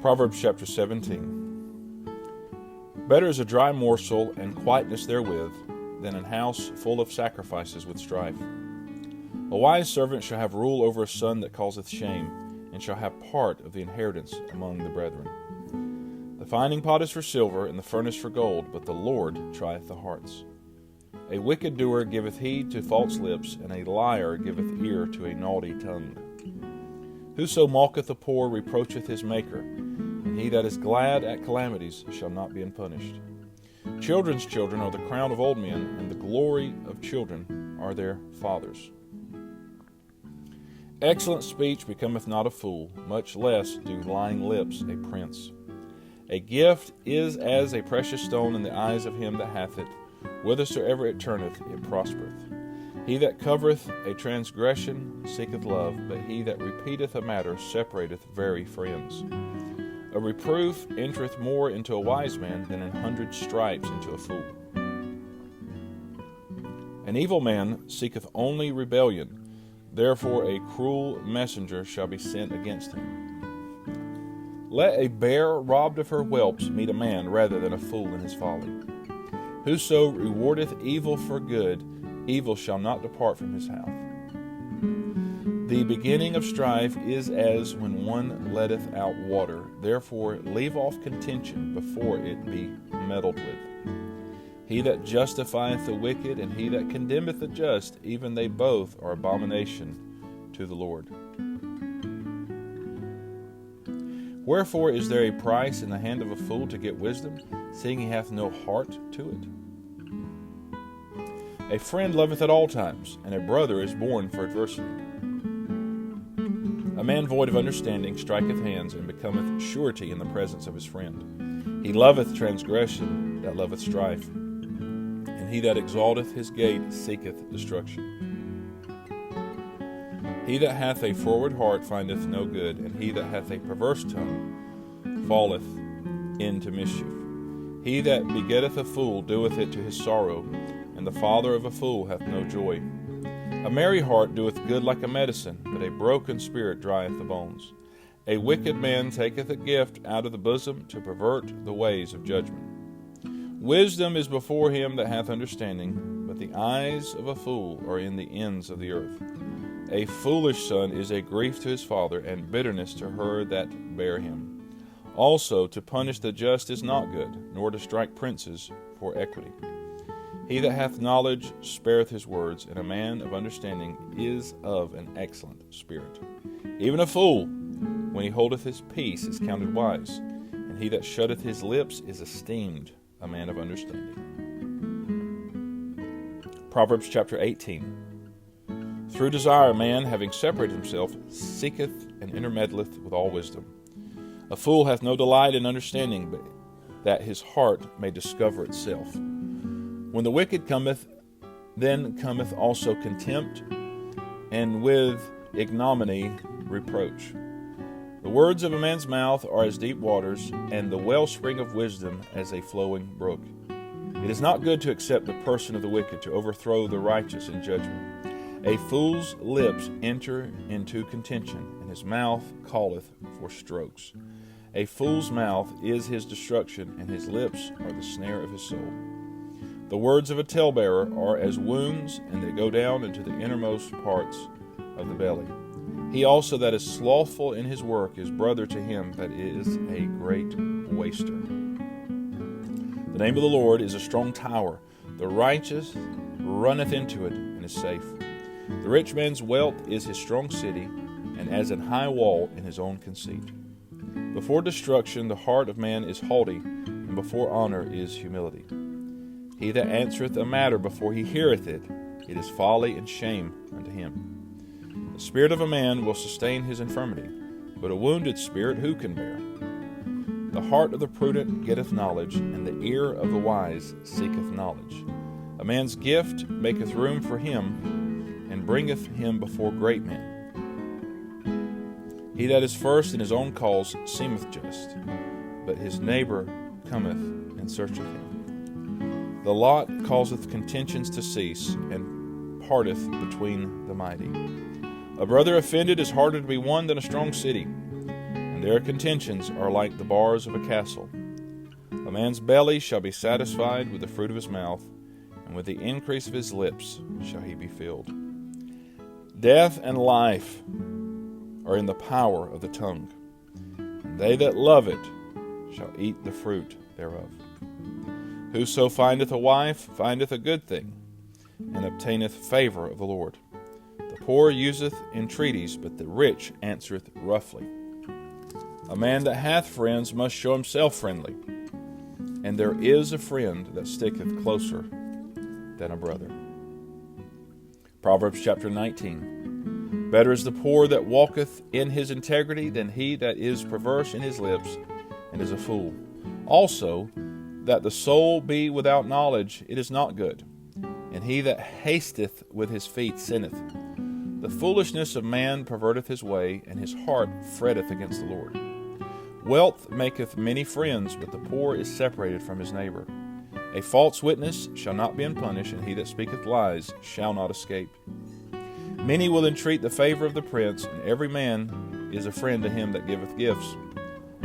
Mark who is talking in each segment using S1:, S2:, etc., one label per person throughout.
S1: Proverbs chapter 17. Better is a dry morsel and quietness therewith than an house full of sacrifices with strife. A wise servant shall have rule over a son that causeth shame, and shall have part of the inheritance among the brethren. The finding pot is for silver, and the furnace for gold, but the Lord trieth the hearts. A wicked doer giveth heed to false lips, and a liar giveth ear to a naughty tongue. Whoso mocketh the poor reproacheth his Maker, and he that is glad at calamities shall not be unpunished. Children's children are the crown of old men, and the glory of children are their fathers. Excellent speech becometh not a fool, much less do lying lips a prince. A gift is as a precious stone in the eyes of him that hath it. Whithersoever it turneth, it prospereth. He that covereth a transgression seeketh love, but he that repeateth a matter separateth very friends. A reproof entereth more into a wise man than 100 stripes into a fool. An evil man seeketh only rebellion, therefore a cruel messenger shall be sent against him. Let a bear robbed of her whelps meet a man rather than a fool in his folly. Whoso rewardeth evil for good, evil shall not depart from his house. The beginning of strife is as when one letteth out water. Therefore leave off contention before it be meddled with. He that justifieth the wicked and he that condemneth the just, even they both are abomination to the Lord. Wherefore is there a price in the hand of a fool to get wisdom, seeing he hath no heart to it? A friend loveth at all times, and a brother is born for adversity. A man void of understanding striketh hands, and becometh surety in the presence of his friend. He loveth transgression that loveth strife, and he that exalteth his gate seeketh destruction. He that hath a froward heart findeth no good, and he that hath a perverse tongue falleth into mischief. He that begetteth a fool doeth it to his sorrow, and the father of a fool hath no joy. A merry heart doeth good like a medicine, but a broken spirit drieth the bones. A wicked man taketh a gift out of the bosom to pervert the ways of judgment. Wisdom is before him that hath understanding, but the eyes of a fool are in the ends of the earth. A foolish son is a grief to his father, and bitterness to her that bare him. Also to punish the just is not good, nor to strike princes for equity. He that hath knowledge spareth his words, and a man of understanding is of an excellent spirit. Even a fool, when he holdeth his peace, is counted wise, and he that shutteth his lips is esteemed a man of understanding. Proverbs chapter 18. Through desire a man, having separated himself, seeketh and intermeddleth with all wisdom. A fool hath no delight in understanding, but that his heart may discover itself. When the wicked cometh, then cometh also contempt, and with ignominy reproach. The words of a man's mouth are as deep waters, and the wellspring of wisdom as a flowing brook. It is not good to accept the person of the wicked, to overthrow the righteous in judgment. A fool's lips enter into contention, and his mouth calleth for strokes. A fool's mouth is his destruction, and his lips are the snare of his soul. The words of a talebearer are as wounds, and they go down into the innermost parts of the belly. He also that is slothful in his work is brother to him that is a great waster. The name of the Lord is a strong tower. The righteous runneth into it, and is safe. The rich man's wealth is his strong city, and as an high wall in his own conceit. Before destruction the heart of man is haughty, and before honor is humility. He that answereth a matter before he heareth it, it is folly and shame unto him. The spirit of a man will sustain his infirmity, but a wounded spirit who can bear? The heart of the prudent getteth knowledge, and the ear of the wise seeketh knowledge. A man's gift maketh room for him, and bringeth him before great men. He that is first in his own cause seemeth just, but his neighbor cometh and searcheth him. The lot causeth contentions to cease, and parteth between the mighty. A brother offended is harder to be won than a strong city, and their contentions are like the bars of a castle. A man's belly shall be satisfied with the fruit of his mouth, and with the increase of his lips shall he be filled. Death and life are in the power of the tongue, and they that love it shall eat the fruit thereof. Whoso findeth a wife findeth a good thing, and obtaineth favor of the Lord. The poor useth entreaties, but the rich answereth roughly. A man that hath friends must show himself friendly, and there is a friend that sticketh closer than a brother. Proverbs chapter 19. Better is the poor that walketh in his integrity than he that is perverse in his lips and is a fool. Also, that the soul be without knowledge, it is not good, and he that hasteth with his feet sinneth. The foolishness of man perverteth his way, and his heart fretteth against the Lord. Wealth maketh many friends, but the poor is separated from his neighbor. A false witness shall not be unpunished, and he that speaketh lies shall not escape. Many will entreat the favor of the prince, and every man is a friend to him that giveth gifts.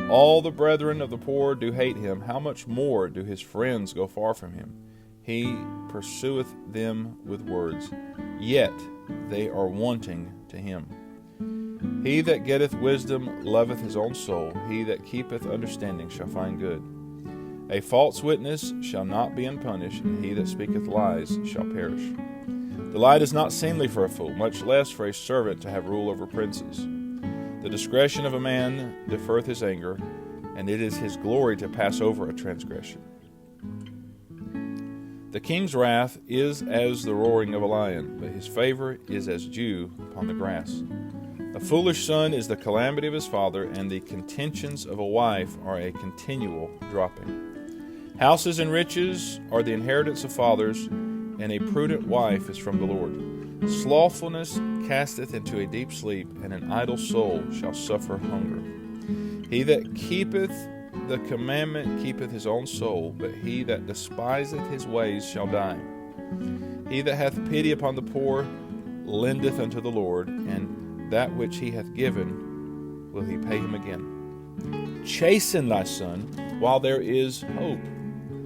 S1: All the brethren of the poor do hate him. How much more do his friends go far from him? He pursueth them with words, yet they are wanting to him. He that getteth wisdom loveth his own soul. He that keepeth understanding shall find good. A false witness shall not be unpunished, and he that speaketh lies shall perish. Delight is not seemly for a fool, much less for a servant to have rule over princes. The discretion of a man deferreth his anger, and it is his glory to pass over a transgression. The king's wrath is as the roaring of a lion, but his favor is as dew upon the grass. A foolish son is the calamity of his father, and the contentions of a wife are a continual dropping. Houses and riches are the inheritance of fathers, and a prudent wife is from the Lord. Slothfulness casteth into a deep sleep, and an idle soul shall suffer hunger. He that keepeth the commandment keepeth his own soul, but he that despiseth his ways shall die. He that hath pity upon the poor lendeth unto the Lord, and that which he hath given will he pay him again. Chasten thy son while there is hope,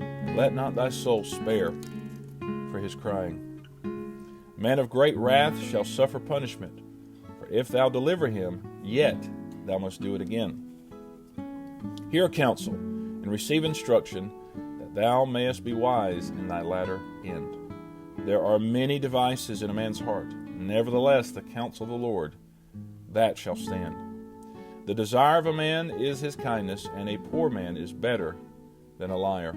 S1: and let not thy soul spare for his crying. A man of great wrath shall suffer punishment, for if thou deliver him, yet thou must do it again. Hear counsel, and receive instruction, that thou mayest be wise in thy latter end. There are many devices in a man's heart, nevertheless the counsel of the Lord, that shall stand. The desire of a man is his kindness, and a poor man is better than a liar.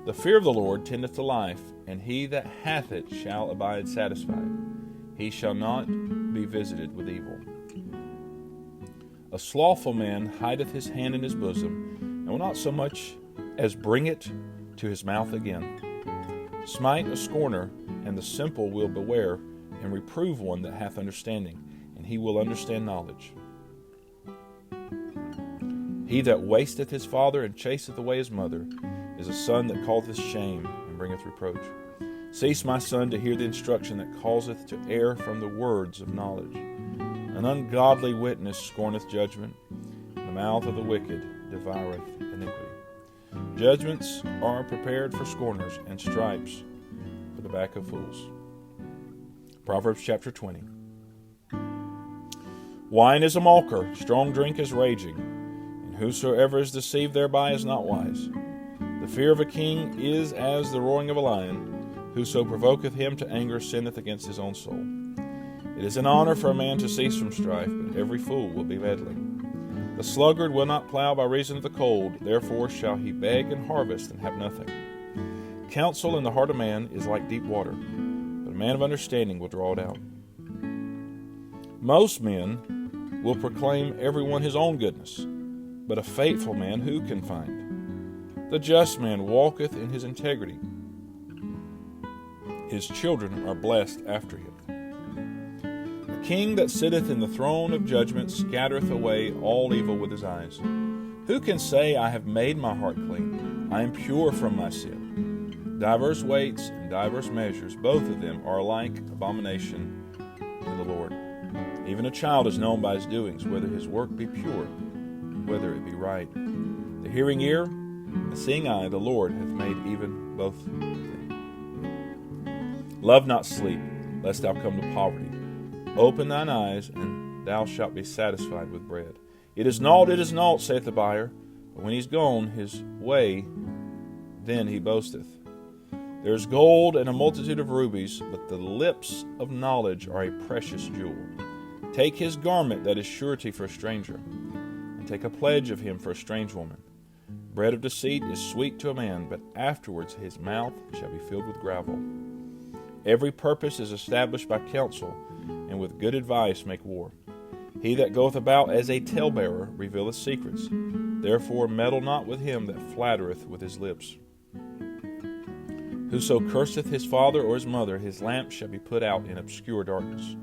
S1: The fear of the Lord tendeth to life, and he that hath it shall abide satisfied. He shall not be visited with evil. A slothful man hideth his hand in his bosom, and will not so much as bring it to his mouth again. Smite a scorner, and the simple will beware, and reprove one that hath understanding, and he will understand knowledge. He that wasteth his father and chaseth away his mother is a son that causeth shame and bringeth reproach. Cease, my son, to hear the instruction that causeth to err from the words of knowledge. An ungodly witness scorneth judgment, and the mouth of the wicked devoureth iniquity. Judgments are prepared for scorners, and stripes for the back of fools. Proverbs chapter 20. Wine is a mocker, strong drink is raging, and whosoever is deceived thereby is not wise. The fear of a king is as the roaring of a lion. Whoso provoketh him to anger sinneth against his own soul. It is an honor for a man to cease from strife, but every fool will be meddling. The sluggard will not plow by reason of the cold, therefore shall he beg and harvest and have nothing. Counsel in the heart of man is like deep water, but a man of understanding will draw it out. Most men will proclaim everyone his own goodness, but a faithful man who can find? The just man walketh in his integrity. His children are blessed after him. The king that sitteth in the throne of judgment scattereth away all evil with his eyes. Who can say, I have made my heart clean, I am pure from my sin? Diverse weights and diverse measures, both of them are alike abomination to the Lord. Even a child is known by his doings, whether his work be pure, whether it be right. The hearing ear, the seeing eye, the Lord hath made even both of them. Love not sleep, lest thou come to poverty. Open thine eyes, and thou shalt be satisfied with bread. It is naught, saith the buyer, but when he's gone his way, then he boasteth. There is gold and a multitude of rubies, but the lips of knowledge are a precious jewel. Take his garment that is surety for a stranger, and take a pledge of him for a strange woman. Bread of deceit is sweet to a man, but afterwards his mouth shall be filled with gravel. Every purpose is established by counsel, and with good advice make war. He that goeth about as a talebearer revealeth secrets. Therefore meddle not with him that flattereth with his lips. Whoso curseth his father or his mother, his lamp shall be put out in obscure darkness.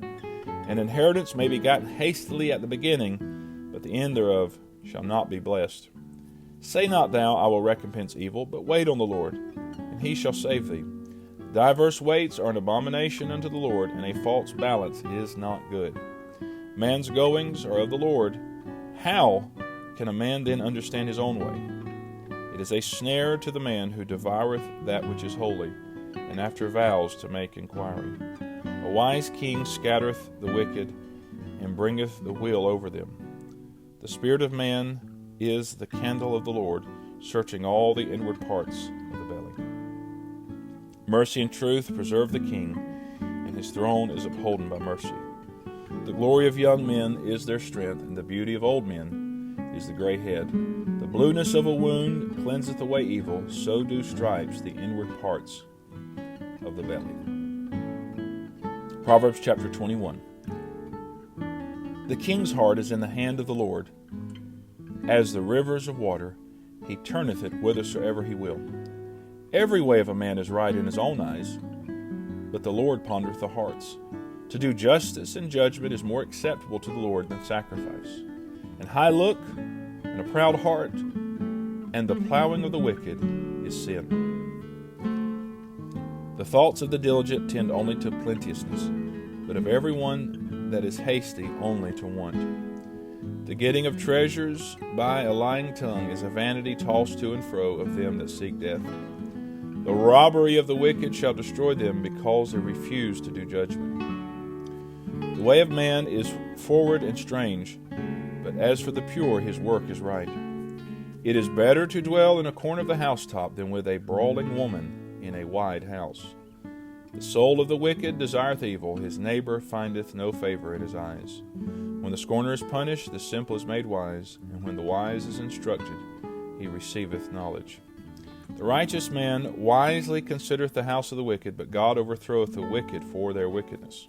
S1: An inheritance may be gotten hastily at the beginning, but the end thereof shall not be blessed. Say not thou, I will recompense evil, but wait on the Lord, and he shall save thee. Diverse weights are an abomination unto the Lord, and a false balance is not good. Man's goings are of the Lord. How can a man then understand his own way? It is a snare to the man who devoureth that which is holy, and after vows to make inquiry. A wise king scattereth the wicked, and bringeth the wheel over them. The spirit of man is the candle of the Lord, searching all the inward parts of the belly. Mercy and truth preserve the king, and his throne is upholden by mercy. The glory of young men is their strength, and the beauty of old men is the gray head. The blueness of a wound cleanseth away evil, so do stripes the inward parts of the belly. Proverbs chapter 21. The king's heart is in the hand of the Lord. As the rivers of water, he turneth it whithersoever he will. Every way of a man is right in his own eyes, but the Lord pondereth the hearts. To do justice and judgment is more acceptable to the Lord than sacrifice. An high look and a proud heart, and the plowing of the wicked is sin. The thoughts of the diligent tend only to plenteousness, but of every one that is hasty only to want. The getting of treasures by a lying tongue is a vanity tossed to and fro of them that seek death. The robbery of the wicked shall destroy them, because they refuse to do judgment. The way of man is forward and strange, but as for the pure, his work is right. It is better to dwell in a corner of the housetop than with a brawling woman in a wide house. The soul of the wicked desireth evil, his neighbor findeth no favor in his eyes. When the scorner is punished, the simple is made wise, and when the wise is instructed, he receiveth knowledge. The righteous man wisely considereth the house of the wicked, but God overthroweth the wicked for their wickedness.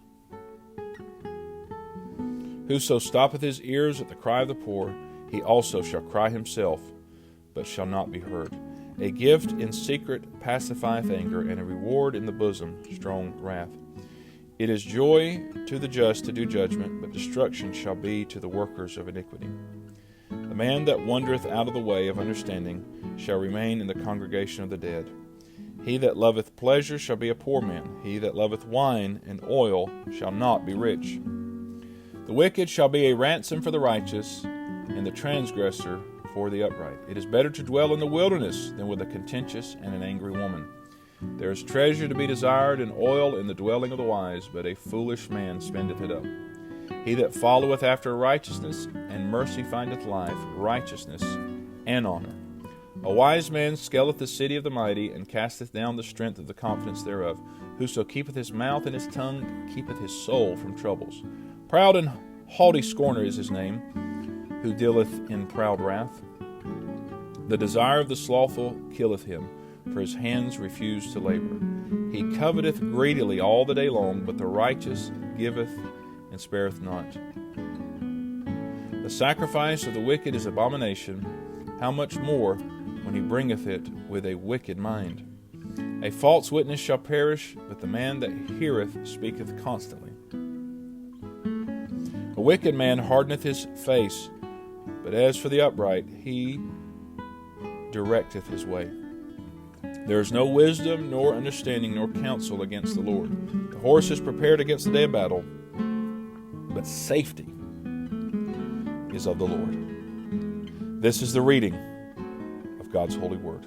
S1: Whoso stoppeth his ears at the cry of the poor, he also shall cry himself, but shall not be heard. A gift in secret pacifieth anger, and a reward in the bosom strong wrath. It is joy to the just to do judgment, but destruction shall be to the workers of iniquity. The man that wandereth out of the way of understanding shall remain in the congregation of the dead. He that loveth pleasure shall be a poor man. He that loveth wine and oil shall not be rich. The wicked shall be a ransom for the righteous, and the transgressor for the upright. It is better to dwell in the wilderness than with a contentious and an angry woman. There is treasure to be desired and oil in the dwelling of the wise, but a foolish man spendeth it up. He that followeth after righteousness and mercy findeth life, righteousness, and honor. A wise man scaleth the city of the mighty, and casteth down the strength of the confidence thereof. Whoso keepeth his mouth and his tongue keepeth his soul from troubles. Proud and haughty scorner is his name, who dealeth in proud wrath. The desire of the slothful killeth him, for his hands refuse to labor. He coveteth greedily all the day long, but the righteous giveth and spareth not. The sacrifice of the wicked is abomination, how much more when he bringeth it with a wicked mind. A false witness shall perish, but the man that heareth speaketh constantly. A wicked man hardeneth his face, but as for the upright, he directeth his way. There is no wisdom, nor understanding, nor counsel against the Lord. The horse is prepared against the day of battle, but safety is of the Lord. This is the reading of God's holy word.